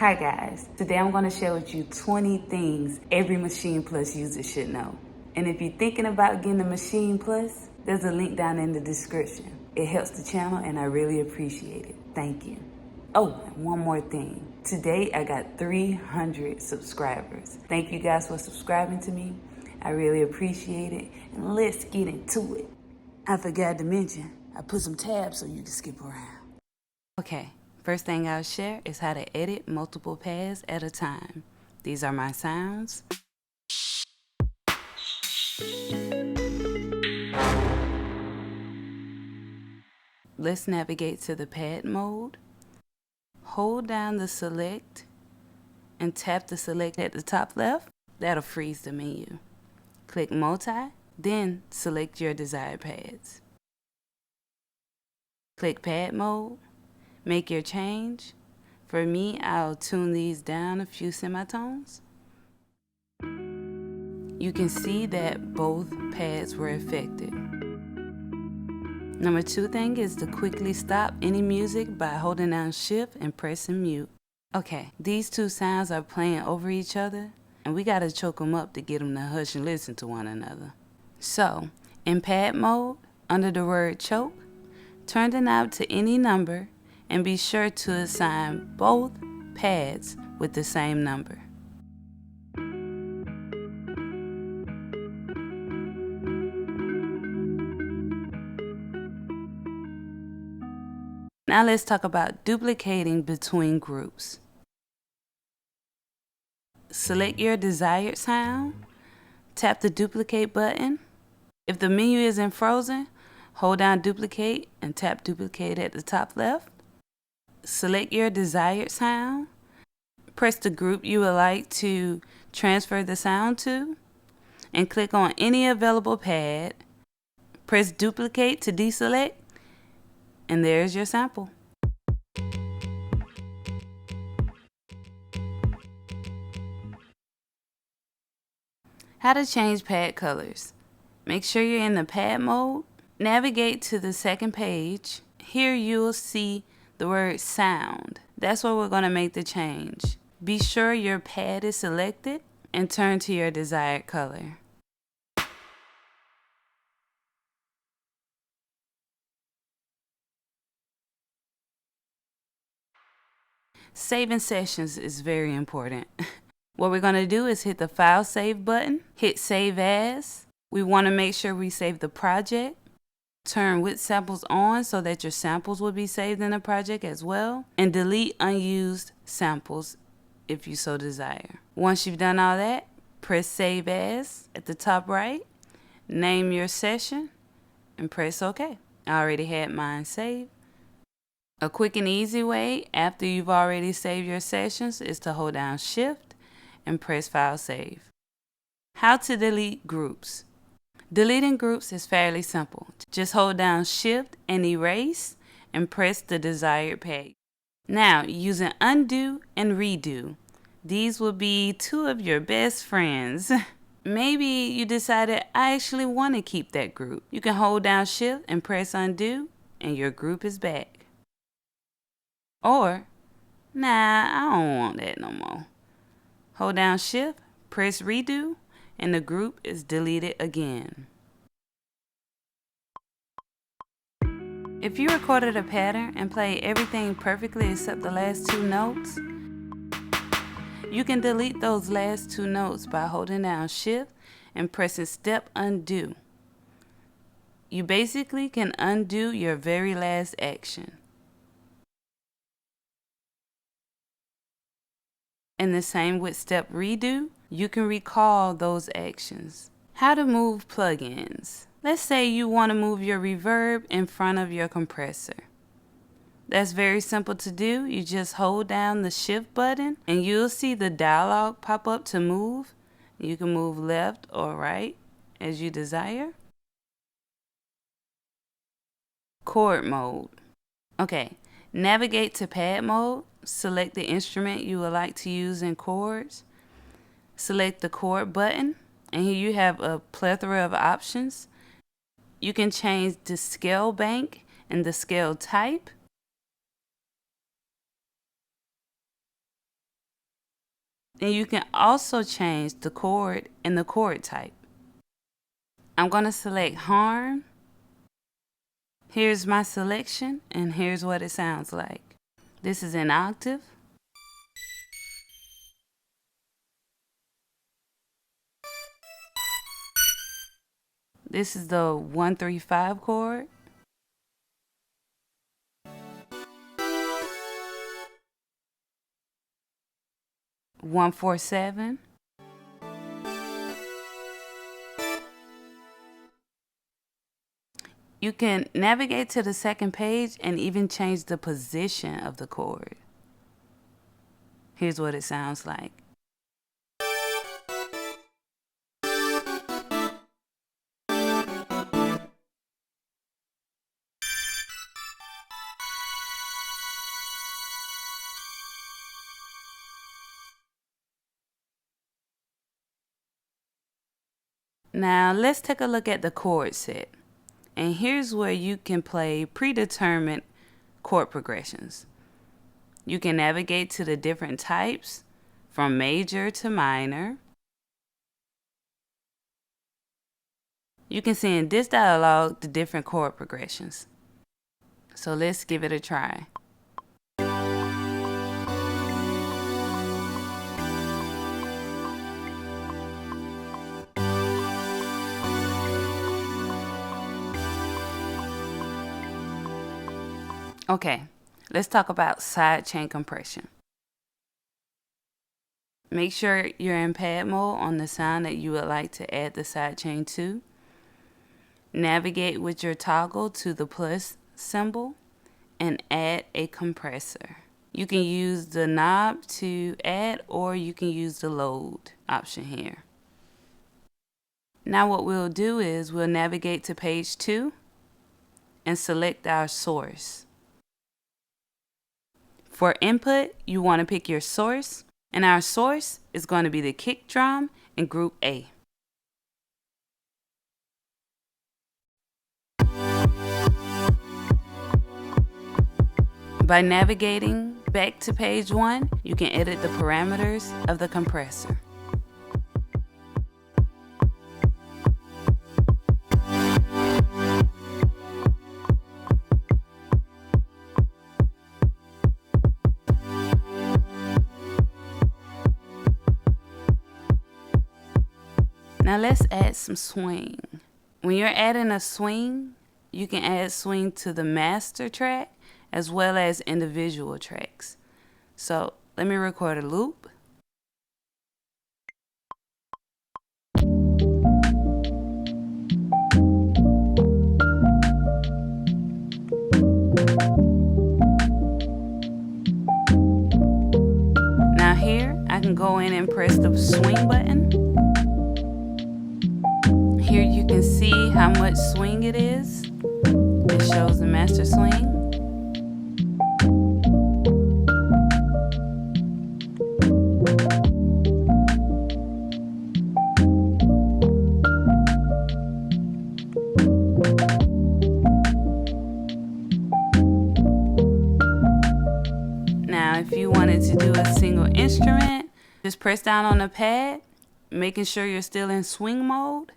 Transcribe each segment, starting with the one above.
Hi guys, today I'm going to share with you 20 things every Maschine Plus user should know. And if you're thinking about getting a Maschine Plus, there's a link down in the description. It helps the channel and I really appreciate it. Thank you. Oh, and one more thing. Today I got 300 subscribers. Thank you guys for subscribing to me. I really appreciate it. And let's get into it. I forgot to mention, I put some tabs so you can skip around. Okay, first thing I'll share is how to edit multiple pads at a time. These are my sounds. Let's navigate to the pad mode. Hold down the select and tap the select at the top left. That'll freeze the menu. Click multi, then select your desired pads. Click pad mode, make your change. For me, I'll tune these down a few semitones. You can see that both pads were affected. Number 2 thing is to quickly stop any music by holding down shift and pressing mute. Okay, these two sounds are playing over each other and we gotta choke them up to get them to hush and listen to one another. So, in pad mode, under the word choke, turn the knob to any number and be sure to assign both pads with the same number. Now let's talk about duplicating between groups. Select your desired sound, tap the duplicate button. If the menu isn't frozen, hold down duplicate and tap duplicate at the top left. Select your desired sound, press the group you would like to transfer the sound to, and click on any available pad. Press duplicate to deselect, and there's your sample. How to change pad colors. Make sure you're in the pad mode. Navigate to the second page. Here you'll see the word sound. That's where we're going to make the change. Be sure your pad is selected and turn to your desired color. Saving sessions is very important. What we're going to do is hit the File Save button, hit Save As. We want to make sure we save the project. Turn with samples on so that your samples will be saved in the project as well. And delete unused samples if you so desire. Once you've done all that, press Save As at the top right. Name your session and press OK. I already had mine saved. A quick and easy way after you've already saved your sessions is to hold down Shift and press File Save. How to delete groups. Deleting groups is fairly simple. Just hold down Shift and Erase and press the desired page. Now, using Undo and Redo. These will be two of your best friends. Maybe you decided I actually want to keep that group. You can hold down Shift and press Undo and your group is back. Or, nah, I don't want that no more. Hold down Shift, press Redo, and the group is deleted again. If you recorded a pattern and played everything perfectly except the last 2 notes, you can delete those last 2 notes by holding down Shift and pressing Step Undo. You basically can undo your very last action. And the same with Step Redo, you can recall those actions. How to move plugins. Let's say you want to move your reverb in front of your compressor. That's very simple to do. You just hold down the Shift button and you'll see the dialog pop up to move. You can move left or right as you desire. Chord Mode. Okay, navigate to pad mode. Select the instrument you would like to use in chords. Select the chord button, and here you have a plethora of options. You can change the scale bank and the scale type. And you can also change the chord and the chord type. I'm going to select horn. Here's my selection, and here's what it sounds like. This is an octave. This is the 1-3-5 chord. One, 4, 7. You can navigate to the second page and even change the position of the chord. Here's what it sounds like. Now let's take a look at the chord set. And here's where you can play predetermined chord progressions. You can navigate to the different types from major to minor. You can see in this dialog the different chord progressions. So let's give it a try. Okay, let's talk about sidechain compression. Make sure you're in pad mode on the sound that you would like to add the sidechain to. Navigate with your toggle to the plus symbol and add a compressor. You can use the knob to add, or you can use the load option here. Now what we'll do is we'll navigate to page 2 and select our source. For input, you want to pick your source, and our source is going to be the kick drum in group A. By navigating back to page 1, you can edit the parameters of the compressor. Now let's add some swing. When you're adding a swing, you can add swing to the master track as well as individual tracks. So let me record a loop. Now here, I can go in and press the swing button. Here you can see how much swing it is. It shows the master swing. Now, if you wanted to do a single instrument, just press down on the pad, making sure you're still in swing mode,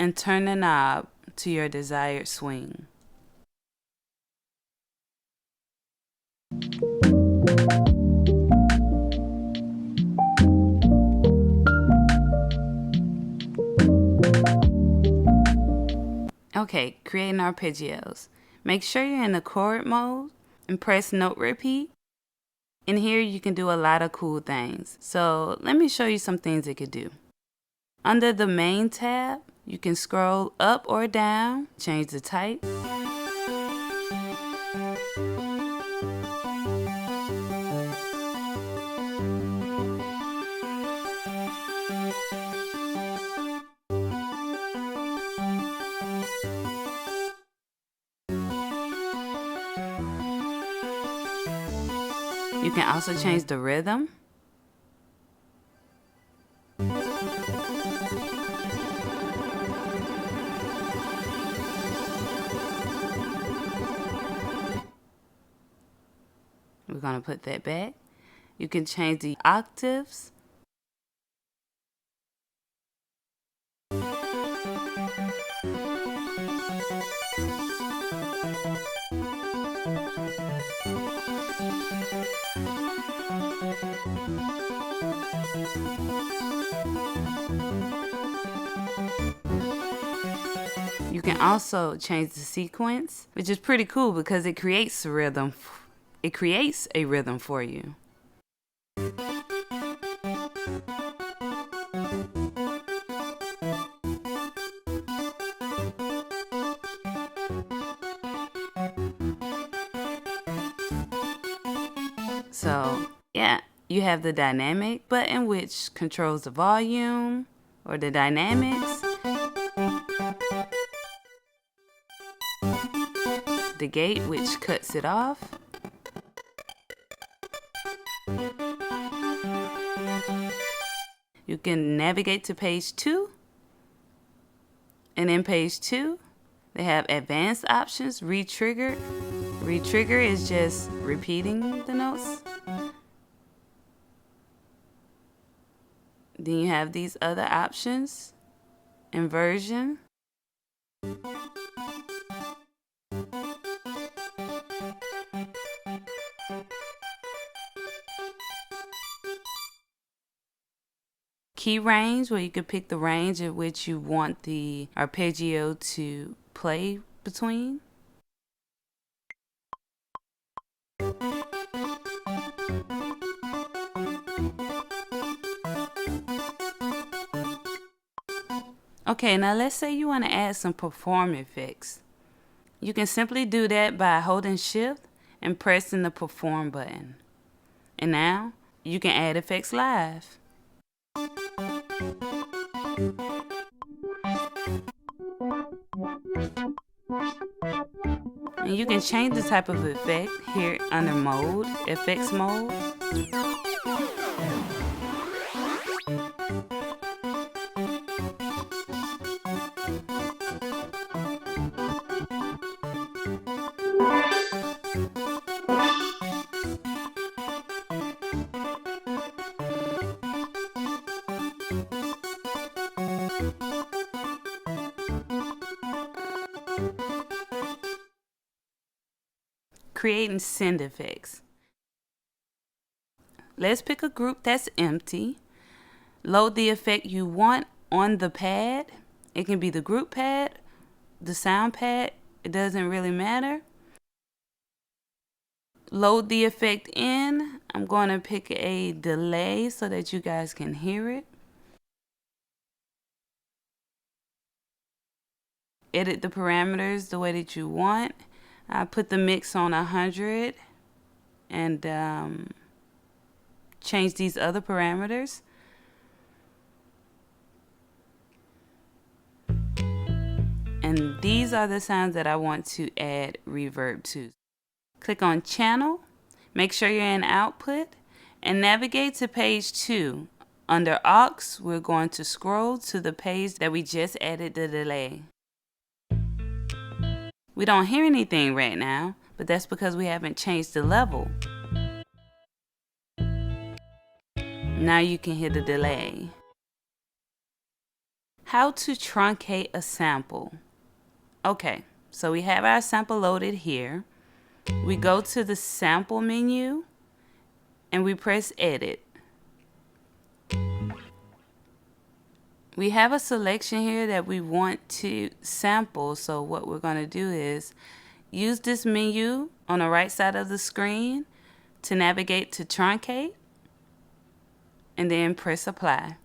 and turn the knob to your desired swing. Okay, creating arpeggios. Make sure you're in the chord mode and press note repeat. In here you can do a lot of cool things. So let me show you some things it could do. Under the main tab, you can scroll up or down, change the type. You can also change the rhythm. We're going to put that back. You can change the octaves You can also change the sequence, which is pretty cool because it creates a rhythm. It creates a rhythm for you. So, yeah, you have the dynamic button, which controls the volume or the dynamics. The gate, which cuts it off. You can navigate to page 2. And in page 2, they have advanced options, re-trigger. Re-trigger is just repeating the notes. Then you have these other options, inversion. Key range, where you can pick the range at which you want the arpeggio to play between. Okay, now let's say you want to add some perform effects. You can simply do that by holding Shift and pressing the perform button. And now you can add effects live. And you can change the type of effect here under mode, effects mode. Creating send effects. Let's pick a group that's empty. Load the effect you want on the pad. It can be the group pad, the sound pad, it doesn't really matter. Load the effect in. I'm going to pick a delay so that you guys can hear it. Edit the parameters the way that you want. I put the mix on 100 and change these other parameters. And these are the sounds that I want to add reverb to. Click on channel, make sure you're in output, and navigate to page 2. Under aux, we're going to scroll to the page that we just added the delay. We don't hear anything right now, but that's because we haven't changed the level. Now you can hear the delay. How to truncate a sample. Okay, so we have our sample loaded here. We go to the sample menu and we press edit. We have a selection here that we want to sample, so what we're going to do is use this menu on the right side of the screen to navigate to Truncate and then press apply.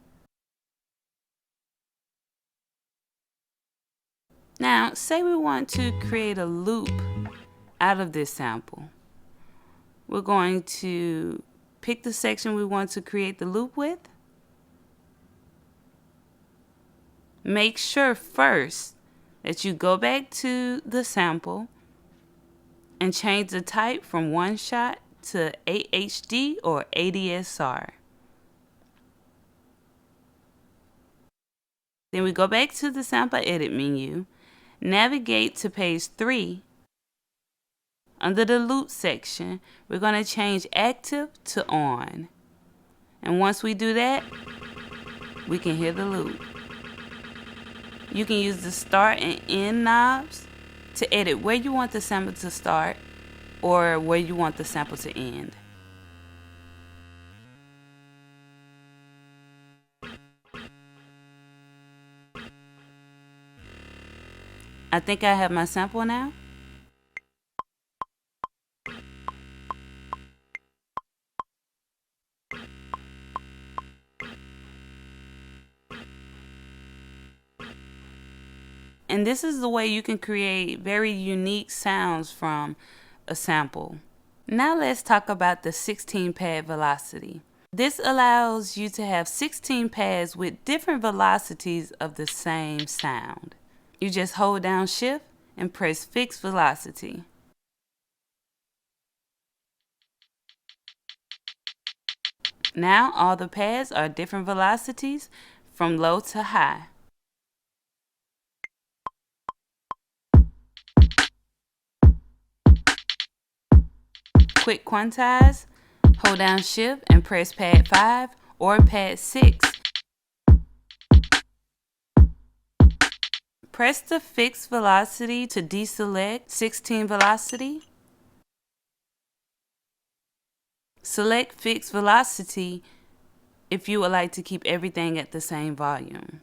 Now, say we want to create a loop out of this sample. We're going to pick the section we want to create the loop with. Make sure first that you go back to the sample and change the type from one shot to AHD or ADSR. Then we go back to the sample edit menu, navigate to page 3. Under the loop section, we're going to change active to on. And once we do that, we can hear the loop. You can use the start and end knobs to edit where you want the sample to start or where you want the sample to end. I think I have my sample now. And this is the way you can create very unique sounds from a sample. Now let's talk about the 16 pad velocity. This allows you to have 16 pads with different velocities of the same sound. You just hold down Shift and press Fixed Velocity. Now all the pads are different velocities from low to high. Quick quantize, hold down Shift and press pad 5 or pad 6. Press the fixed velocity to deselect 16 velocity. Select fixed velocity if you would like to keep everything at the same volume.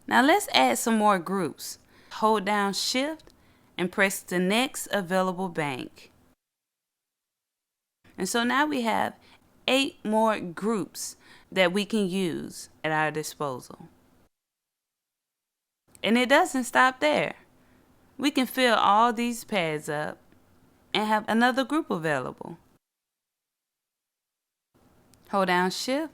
Now let's add some more groups. Hold down Shift and press the next available bank. And so now we have 8 more groups that we can use at our disposal. And it doesn't stop there. We can fill all these pads up and have another group available. Hold down Shift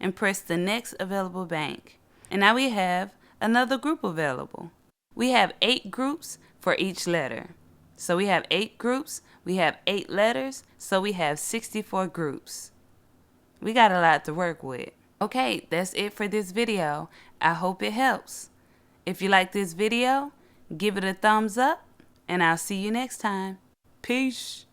and press the next available bank. And now we have another group available. We have 8 groups for each letter. So we have 8 groups, we have 8 letters, so we have 64 groups. We got a lot to work with. Okay, that's it for this video. I hope it helps. If you like this video, give it a thumbs up, and I'll see you next time. Peace.